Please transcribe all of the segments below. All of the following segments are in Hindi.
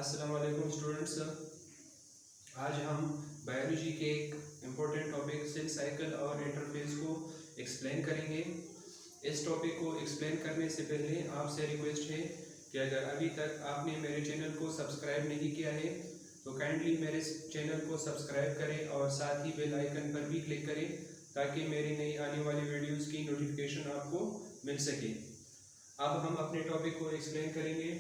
अस्सलाम वालेकुम स्टूडेंट्स। आज हम बायोलॉजी के एक इम्पोर्टेंट टॉपिक सेल साइकिल और इंटरफेस को एक्सप्लेन करेंगे। इस टॉपिक को एक्सप्लेन करने से पहले आपसे रिक्वेस्ट है कि अगर अभी तक आपने मेरे चैनल को सब्सक्राइब नहीं किया है तो काइंडली मेरे चैनल को सब्सक्राइब करें और साथ ही बेल आइकन पर भी क्लिक करें ताकि मेरी नई आने वाली वीडियोज़ की नोटिफिकेशन आपको मिल सके। अब हम अपने टॉपिक को एक्सप्लेन करेंगे।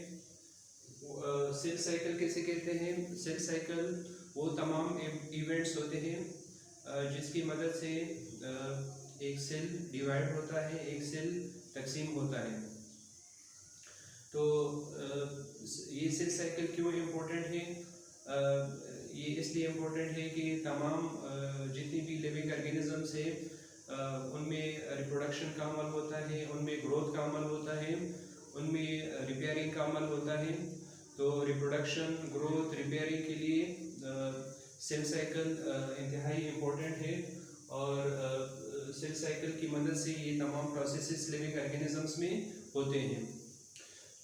सेल साइकिल किसे कहते हैं? सेल साइकिल वो तमाम इवेंट्स होते हैं जिसकी मदद से एक सेल डिवाइड होता है, एक सेल तकसीम होता है। तो ये सेल साइकिल क्यों इम्पोर्टेंट है? ये इसलिए इम्पोर्टेंट है कि तमाम जितनी भी लिविंग ऑर्गेनिजम्स है उनमें रिप्रोडक्शन का अमल होता है, उनमें ग्रोथ का अमल होता है, उनमें रिपेयरिंग का अमल होता है। तो रिप्रोडक्शन, ग्रोथ, रिपेयरिंग के लिए सेल साइकिल इंतहाई इम्पोर्टेंट है और सेल साइकिल की मदद से ये तमाम प्रोसेसेस लिविंग ऑर्गेनिजम्स में होते हैं।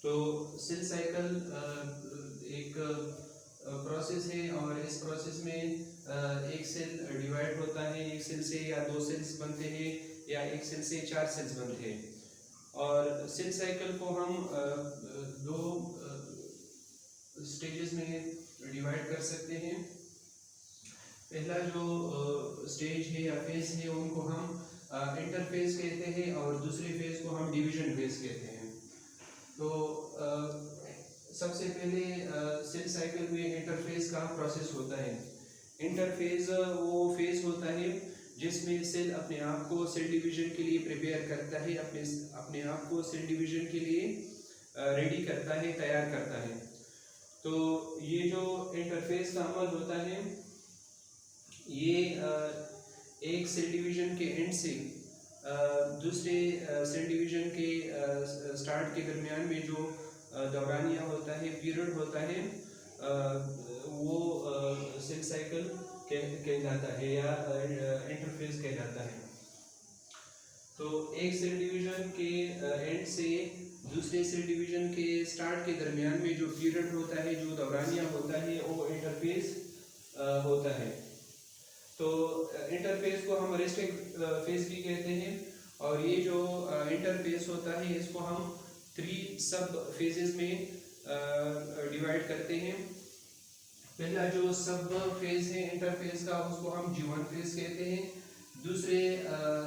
तो सेल साइकिल एक प्रोसेस है और इस प्रोसेस में एक सेल डिवाइड होता है, एक सेल से या दो सेल्स बनते हैं या एक सेल से 4 सेल्स बनते हैं। और सेल साइकिल को हम दो स्टेजेस में डिवाइड कर सकते हैं। पहला जो स्टेज है या फेज है उनको हम इंटरफेज कहते हैं और दूसरे फेज को हम डिवीजन फेज कहते हैं। तो सबसे पहले सेल साइकिल में इंटरफेज का प्रोसेस होता है। इंटरफेज वो फेज होता है जिसमें सेल अपने आप को सेल डिवीजन के लिए प्रिपेयर करता है, अपने आप को सेल डिवीजन के लिए रेडी करता है, तैयार करता है। तो ये जो इंटरफेस का अमल होता है ये एक सेल डिवीजन के एंड से दूसरे सेल डिवीजन के स्टार्ट के दरमियान में जो दौरानिया होता है, पीरियड होता है, वो सेल साइकिल कहलाता है या इंटरफेस कहलाता है। तो एक सेल डिवीजन के एंड से दूसरे सेल डिवीजन के स्टार्ट के दरमियान में जो पीरियड होता है, जो दौरानिया होता है, वो इंटरफेस होता है। तो इंटरफेस को हम रेस्टिंग फेज भी कहते हैं और ये जो इंटरफेस होता है इसको हम 3 सब फेजेस में डिवाइड करते हैं। पहला जो सब फेज है इंटरफेस का उसको हम G1 फेज कहते हैं, दूसरे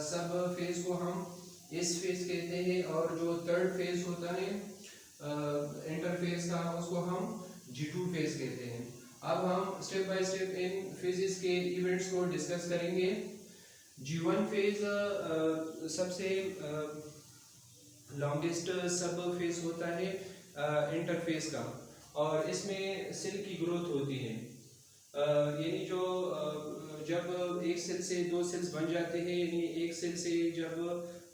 सब फेज को हम इस फेज कहते हैं और जो थर्ड फेज होता है इंटरफेस का उसको हम G2 फेज कहते हैं। अब हम step by step in phases के इवेंट्स को डिस्कस करेंगे। G1 फेज सबसे लॉन्गेस्ट सब फेज होता है इंटरफेस का और इसमें सेल की ग्रोथ होती है। यानी जो जब एक सेल से 2 सेल्स बन जाते हैं, यानी एक सेल से जब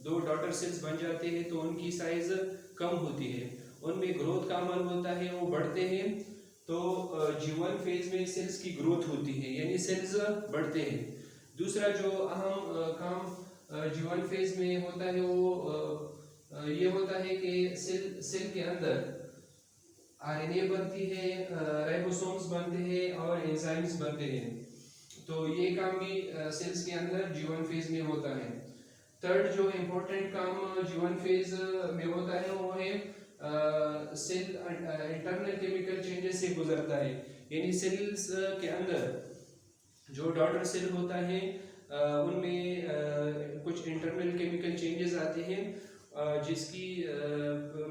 2 डॉटर सेल्स बन जाते हैं तो उनकी साइज कम होती है, उनमें ग्रोथ का अमल होता है, वो बढ़ते हैं। तो G1 फेज में सेल्स की ग्रोथ होती है यानी सेल्स बढ़ते हैं। दूसरा जो अहम काम G1 फेज में होता है वो ये होता है कि सेल के अंदर RNA बनती है, राइबोसोम्स बनते हैं और एंजाइम्स बनते हैं। तो ये काम भी सेल्स के अंदर G1 फेज में होता है। थर्ड जो इम्पोर्टेंट काम G1 फेज में होता है वो है सेल इंटरनल केमिकल चेंजेस से गुजरता है, यानी सेल्स के अंदर जो डॉटर सेल होता है उनमें कुछ इंटरनल केमिकल चेंजेस आते हैं जिसकी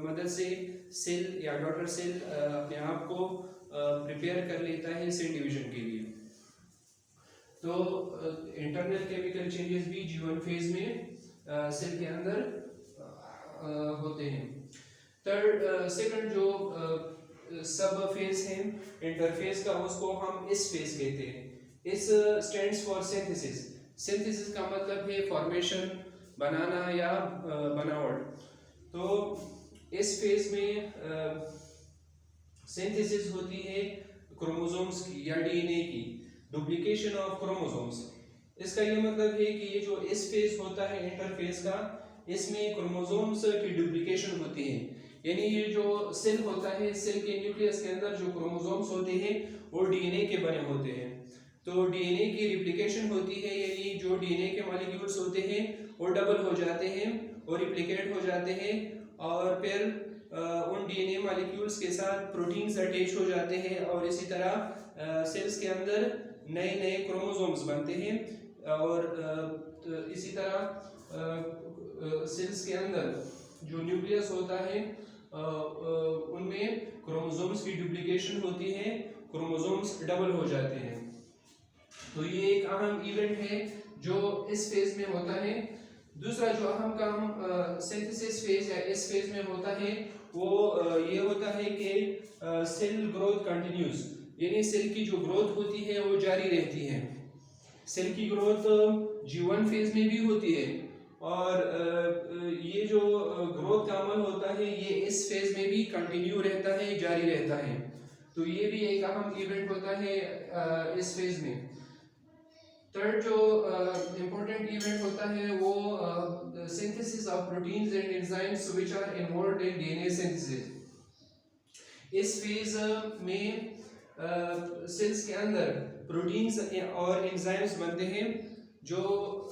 मदद से सेल या डॉटर सेल अपने आप को प्रिपेयर कर लेता है सेल डिवीजन के लिए। तो इंटरनल केमिकल चेंजेस भी G1 फेज में सेल के अंदर होते हैं। सेकंड जो सब फेज है इंटरफेस का उसको हम इस फेज कहते हैं। इस स्टैंड्स फॉर सिंथेसिस। सिंथेसिस का मतलब है फॉर्मेशन, बनाना या बनावट। तो इस फेज में सिंथेसिस होती है क्रोमोसोम्स की या DNA की, डुप्लीकेशन ऑफ क्रोमोसोम्स। इसका ये मतलब है कि ये जो इस फेज होता है इंटरफेस का, इसमें क्रोमोसोम्स की डुप्लीकेशन होती है, यानी ये जो सेल होता है, सेल के न्यूक्लियस के अंदर जो क्रोमोसोम्स होते हैं वो डीएनए के बने होते हैं। तो डीएनए की रिप्लिकेशन होती है, यानी जो डीएनए के मॉलिक्यूल्स होते हैं वो डबल हो जाते हैं और रिप्लिकेट हो जाते हैं, और फिर उन डीएनए मॉलिक्यूल्स के साथ प्रोटीन्स अटैच हो जाते हैं, और इसी तरह सेल्स के अंदर नए नए क्रोमोसोम्स बनते हैं। और इसी तरह सेल्स के अंदर जो न्यूक्लियस होता है उनमें क्रोमोसोम्स की डुप्लीकेशन होती है, क्रोमोसोम्स डबल हो जाते हैं। तो ये एक अहम इवेंट है जो इस फेज में होता है। दूसरा जो अहम काम सिंथेसिस फेज या इस फेज में होता है वो ये होता है कि सेल ग्रोथ कंटिन्यूज, यानी सेल की जो ग्रोथ होती है वो जारी रहती है। सेल की ग्रोथ G1 फेज में भी होती है, और ये जो ग्रोथ का अमल होता है ये इस फेज में भी कंटिन्यू रहता है, जारी रहता है। तो ये भी एक अहम इवेंट होता है इस फेज में। थर्ड जो इम्पोर्टेंट इवेंट होता है वो synthesis of proteins and enzymes which are involved in DNA synthesis. इस फेज में सेल्स के अंदर प्रोटीन्स और एंजाइम्स बनते हैं जो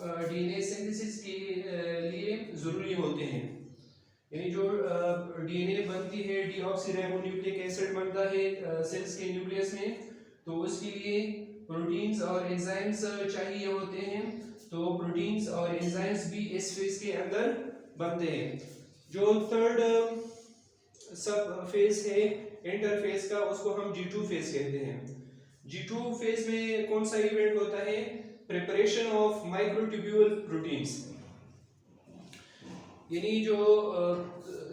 डीएनए सिंथेसिस के लिए ज़रूरी होते हैं। यानी जो डीएनए बनती है, डीऑक्सीराइबोन्यूक्लिक एसिड बनता है सेल्स के न्यूक्लियस में, तो उसके लिए प्रोटीन्स और एंजाइम्स चाहिए होते हैं। तो प्रोटीन्स और एंजाइम्स भी इस फेज के अंदर बनते हैं। जो थर्ड सब फेज है इंटरफेज का, उसको हम G2 फेज कहते हैं। G2 फेज में कौन सा इवेंट होता है? प्रिपरेशन ऑफ माइक्रोट्यूब्यूल प्रोटीन्स, यानी जो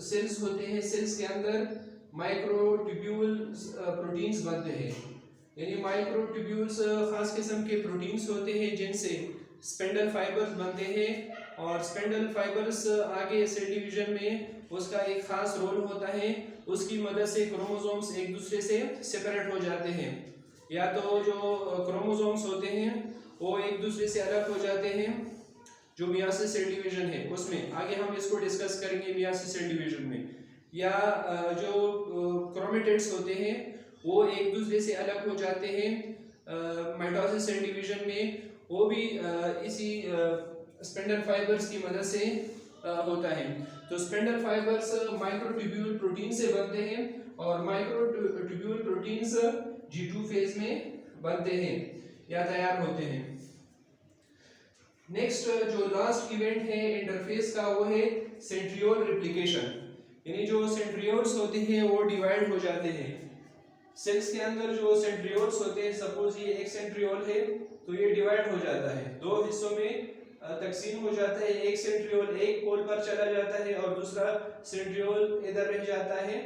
सेल्स होते हैं, सेल्स के अंदर माइक्रोट्यूब्यूल प्रोटीन्स बनते हैं। यानी माइक्रोट्यूब्यूल्स खास किस्म के प्रोटीन्स होते हैं जिनसे स्पेंडल फाइबर्स बनते हैं, और स्पेंडल फाइबर्स आगे सेल डिवीजन में उसका एक खास रोल होता है। उसकी मदद से क्रोमोसोम्स एक दूसरे से सेपरेट हो जाते हैं, या तो जो क्रोमोसोम्स होते हैं वो एक दूसरे से अलग हो जाते हैं, जो मियासिस सेल डिवीजन है उसमें, आगे हम इसको डिस्कस करेंगे मियासिस सेल डिवीजन में। या जो क्रोमेटिड्स होते हैं वो एक दूसरे से अलग हो जाते हैं माइटोसिस सेल डिवीजन में, वो भी इसी स्पेंडल फाइबर्स की मदद से होता है। तो स्पेंडल फाइबर्स माइक्रोट्यूब्यूल प्रोटीन से बनते हैं, और माइक्रोट्यूब्यूल प्रोटीन्स G2 फेज में बनते हैं या तैयार होते हैं। नेक्स्ट जो लास्ट इवेंट है इंटरफेस का वो है सेंट्रियोल रिप्लिकेशन, यानी जो सेंट्रियोल्स होते हैं वो डिवाइड हो जाते हैं। सेल्स के अंदर जो सेंट्रियोल्स होते हैं, सपोज ये एक सेंट्रियोल है तो ये डिवाइड हो जाता है, दो हिस्सों में तकसीम हो जाता है। एक सेंट्रियोल एक पोल पर चला जाता है और दूसरा सेंट्रियोल इधर रह जाता है।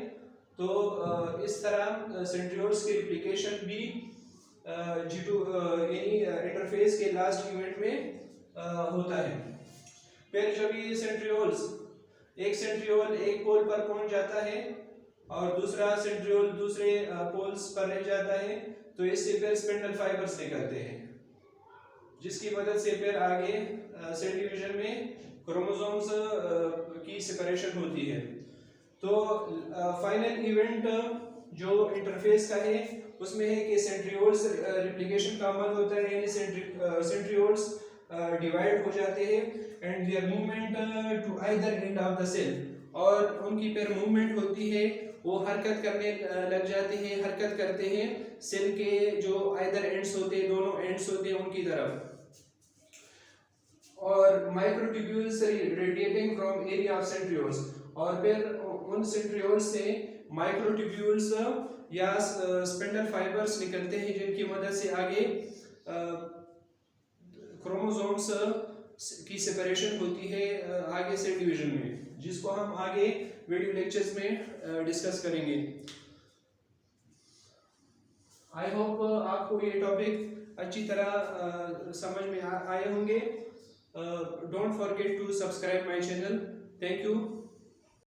तो इस तरह सेंट्रियोल्स की रिप्लिकेशन भी G2 यानी इंटरफेस के लास्ट इवेंट में होता है। फिर जब ये सेंट्रियोल्स, एक सेंट्रियोल एक पोल पर पहुंच जाता है और दूसरा सेंट्रियोल दूसरे पोल्स पर रह जाता है, तो इससे फिर स्पिंडल फाइबर्स निकलते हैं, जिसकी मदद से फिर आगे सेल डिवीजन में क्रोमोसोम्स की सेपरेशन होती है। तो फाइनल इवेंट जो इंटरफेस का है उसमें है कि सेंट्रियोल्स रिप्लिकेशन का अमल होता है, यानी सेंट्रियोल्स डिवाइड हो जाते हैं and their movement to either end of the cell, और उनकी फिर मूवमेंट होती है, वो हरकत करने लग जाते हैं, हरकत करते हैं सेल के जो आइदर एंड्स होते हैं, दोनों एंड्स होते हैं उनकी तरफ, और microtubules radiating from area of centrioles, और फिर उन सेंट्रियोल्स से माइक्रोट्यूब्यूल्स या स्पिंडल फाइबर्स निकलते हैं, जिनकी मदद से आगे क्रोमोसोम्स की सेपरेशन होती है आगे सेल डिवीजन में, जिसको हम आगे वीडियो लेक्चर्स में डिस्कस करेंगे। आई होप आपको ये टॉपिक अच्छी तरह समझ में आए होंगे। Don't forget to subscribe my channel. Thank you.